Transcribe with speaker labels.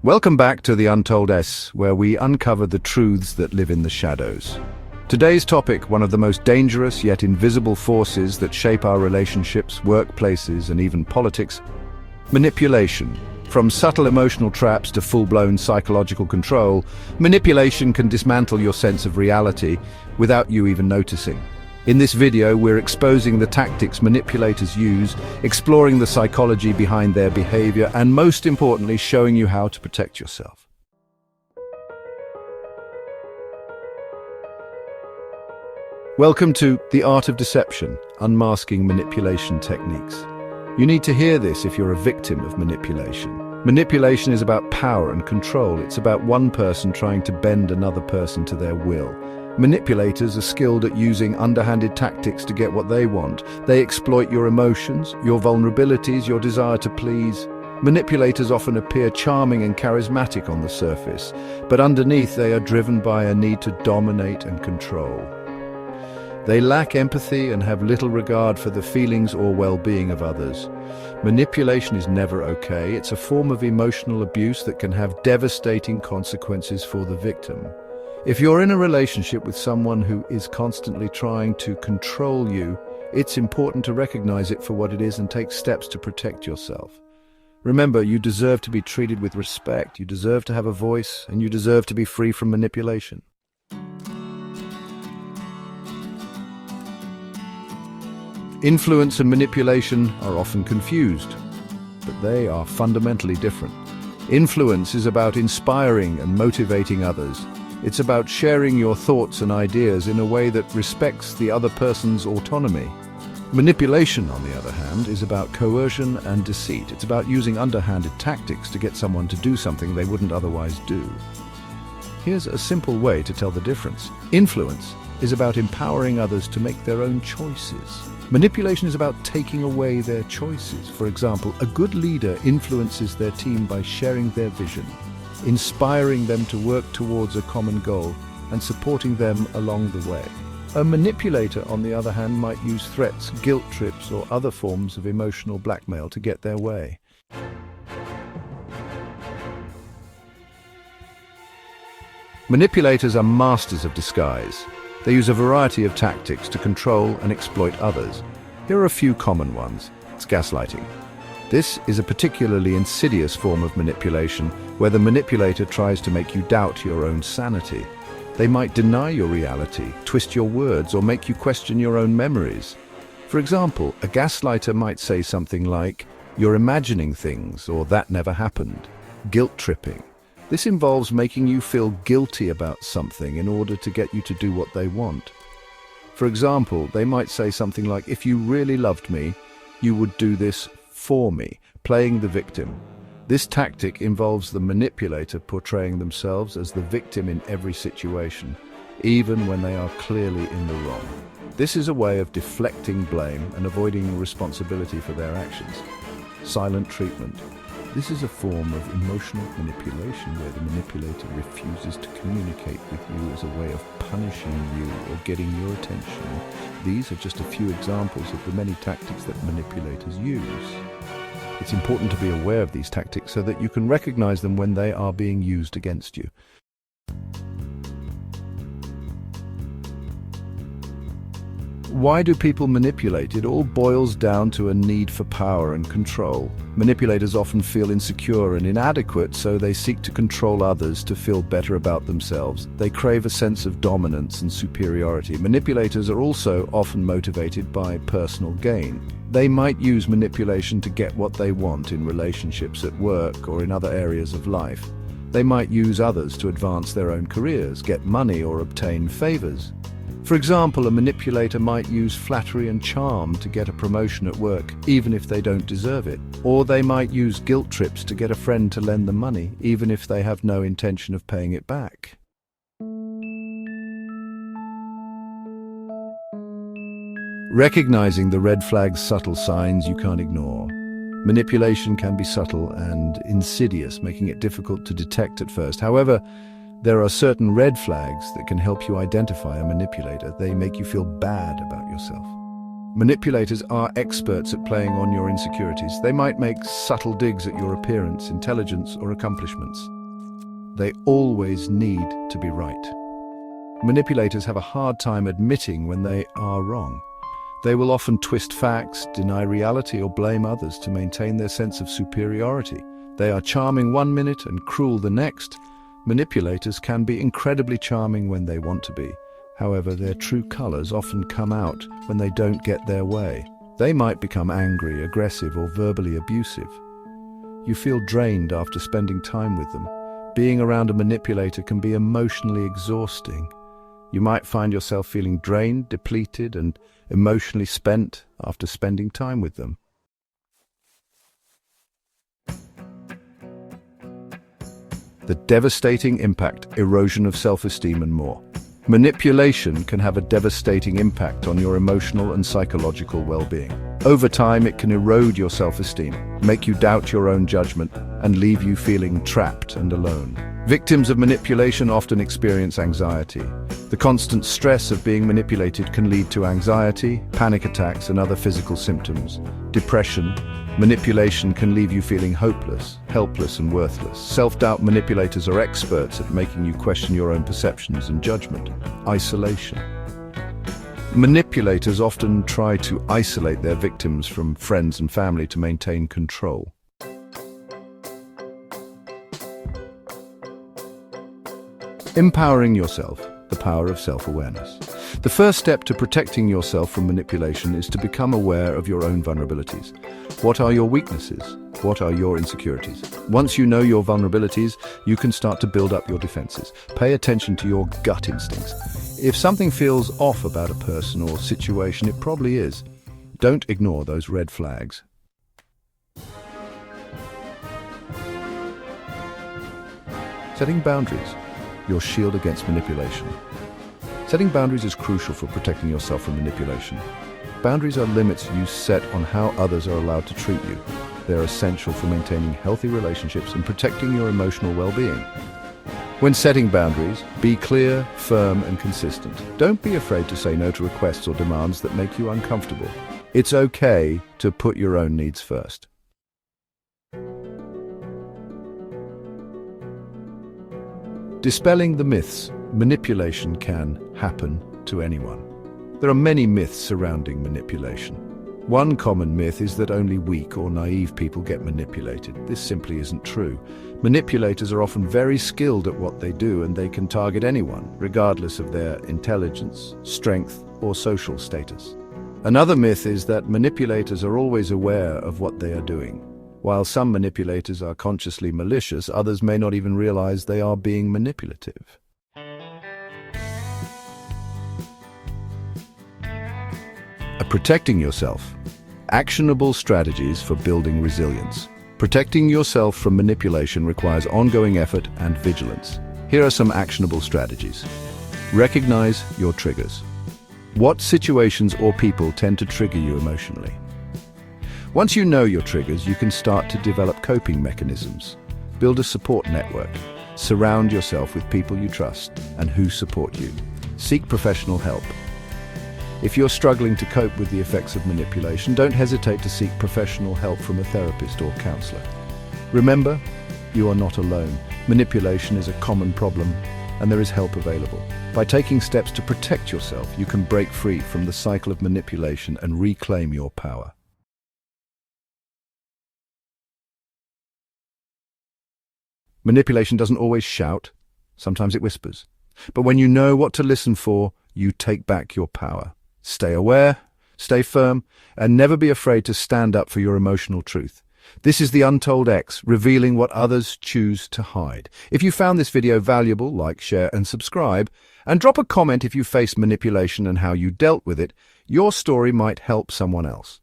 Speaker 1: Welcome back to the Untold, where we uncover the truths that live in the shadows. Today's topic, one of the most dangerous yet invisible forces that shape our relationships, workplaces, and even politics: manipulation. From subtle emotional traps to full-blown psychological control, manipulation can dismantle your sense of reality without you even noticing. In this video, we're exposing the tactics manipulators use, exploring the psychology behind their behavior, and most importantly, showing you how to protect yourself. Welcome to The Art of Deception, Unmasking Manipulation Techniques. You need to hear this if you're a victim of manipulation. Manipulation is about power and control. It's about one person trying to bend another person to their will. Manipulators are skilled at using underhanded tactics to get what they want. They exploit your emotions, your vulnerabilities, your desire to please. Manipulators often appear charming and charismatic on the surface, but underneath they are driven by a need to dominate and control. They lack empathy and have little regard for the feelings or well-being of others. Manipulation is never okay. It's a form of emotional abuse that can have devastating consequences for the victim. If you're in a relationship with someone who is constantly trying to control you, it's important to recognize it for what it is and take steps to protect yourself. Remember, you deserve to be treated with respect, you deserve to have a voice, and you deserve to be free from manipulation. Influence and manipulation are often confused, but they are fundamentally different. Influence is about inspiring and motivating others. It's about sharing your thoughts and ideas in a way that respects the other person's autonomy. Manipulation, on the other hand, is about coercion and deceit. It's about using underhanded tactics to get someone to do something they wouldn't otherwise do. Here's a simple way to tell the difference. Influence is about empowering others to make their own choices. Manipulation is about taking away their choices. For example, a good leader influences their team by sharing their vision, inspiring them to work towards a common goal, and supporting them along the way. A manipulator, on the other hand, might use threats, guilt trips, or other forms of emotional blackmail to get their way. Manipulators are masters of disguise. They use a variety of tactics to control and exploit others. Here are a few common ones. It's gaslighting. This is a particularly insidious form of manipulation where the manipulator tries to make you doubt your own sanity. They might deny your reality, twist your words, or make you question your own memories. For example, a gaslighter might say something like, "You're imagining things," or "That never happened." Guilt tripping. This involves making you feel guilty about something in order to get you to do what they want. For example, they might say something like, "If you really loved me, you would do this for me," playing the victim. This tactic involves the manipulator portraying themselves as the victim in every situation, even when they are clearly in the wrong. This is a way of deflecting blame and avoiding responsibility for their actions. Silent treatment. This is a form of emotional manipulation where the manipulator refuses to communicate with you as a way of punishing you or getting your attention. These are just a few examples of the many tactics that manipulators use. It's important to be aware of these tactics so that you can recognize them when they are being used against you. Why do people manipulate? It all boils down to a need for power and control. Manipulators often feel insecure and inadequate, so they seek to control others to feel better about themselves. They crave a sense of dominance and superiority. Manipulators are also often motivated by personal gain. They might use manipulation to get what they want in relationships, at work, or in other areas of life. They might use others to advance their own careers, get money, or obtain favors. For example, a manipulator might use flattery and charm to get a promotion at work, even if they don't deserve it. Or they might use guilt trips to get a friend to lend them money, even if they have no intention of paying it back. Recognizing the red flags, subtle signs you can't ignore. Manipulation can be subtle and insidious, making it difficult to detect at first. However, there are certain red flags that can help you identify a manipulator. They make you feel bad about yourself. Manipulators are experts at playing on your insecurities. They might make subtle digs at your appearance, intelligence, or accomplishments. They always need to be right. Manipulators have a hard time admitting when they are wrong. They will often twist facts, deny reality, or blame others to maintain their sense of superiority. They are charming one minute and cruel the next. Manipulators can be incredibly charming when they want to be. However, their true colors often come out when they don't get their way. They might become angry, aggressive, or verbally abusive. You feel drained after spending time with them. Being around a manipulator can be emotionally exhausting. You might find yourself feeling drained, depleted, and emotionally spent after spending time with them. The devastating impact, erosion of self-esteem, and more. Manipulation can have a devastating impact on your emotional and psychological well-being. Over time, it can erode your self-esteem, make you doubt your own judgment, and leave you feeling trapped and alone. Victims of manipulation often experience anxiety. The constant stress of being manipulated can lead to anxiety, panic attacks, and other physical symptoms. Depression. Manipulation can leave you feeling hopeless, helpless, and worthless. Self-doubt. Manipulators are experts at making you question your own perceptions and judgment. Isolation. Manipulators often try to isolate their victims from friends and family to maintain control. Empowering yourself. The power of self-awareness. The first step to protecting yourself from manipulation is to become aware of your own vulnerabilities. What are your weaknesses? What are your insecurities? Once you know your vulnerabilities, you can start to build up your defenses. Pay attention to your gut instincts. If something feels off about a person or situation, it probably is. Don't ignore those red flags. Setting boundaries. Your shield against manipulation. Setting boundaries is crucial for protecting yourself from manipulation. Boundaries are limits you set on how others are allowed to treat you. They are essential for maintaining healthy relationships and protecting your emotional well-being. When setting boundaries, be clear, firm, and consistent. Don't be afraid to say no to requests or demands that make you uncomfortable. It's okay to put your own needs first. Dispelling the myths. Manipulation can happen to anyone. There are many myths surrounding manipulation. One common myth is that only weak or naive people get manipulated. This simply isn't true. Manipulators are often very skilled at what they do, and they can target anyone, regardless of their intelligence, strength, or social status. Another myth is that manipulators are always aware of what they are doing. While some manipulators are consciously malicious, others may not even realize they are being manipulative. Protecting yourself. Actionable strategies for building resilience. Protecting yourself from manipulation requires ongoing effort and vigilance. Here are some actionable strategies. Recognize your triggers. What situations or people tend to trigger you emotionally? Once you know your triggers, you can start to develop coping mechanisms. Build a support network. Surround yourself with people you trust and who support you. Seek professional help. If you're struggling to cope with the effects of manipulation, don't hesitate to seek professional help from a therapist or counselor. Remember, you are not alone. Manipulation is a common problem, and there is help available. By taking steps to protect yourself, you can break free from the cycle of manipulation and reclaim your power. Manipulation doesn't always shout. Sometimes it whispers. But when you know what to listen for, you take back your power. Stay aware, stay firm, and never be afraid to stand up for your emotional truth. This is the Untold X, revealing what others choose to hide. If you found this video valuable, like, share, and subscribe, and drop a comment if you faced manipulation and how you dealt with it. Your story might help someone else.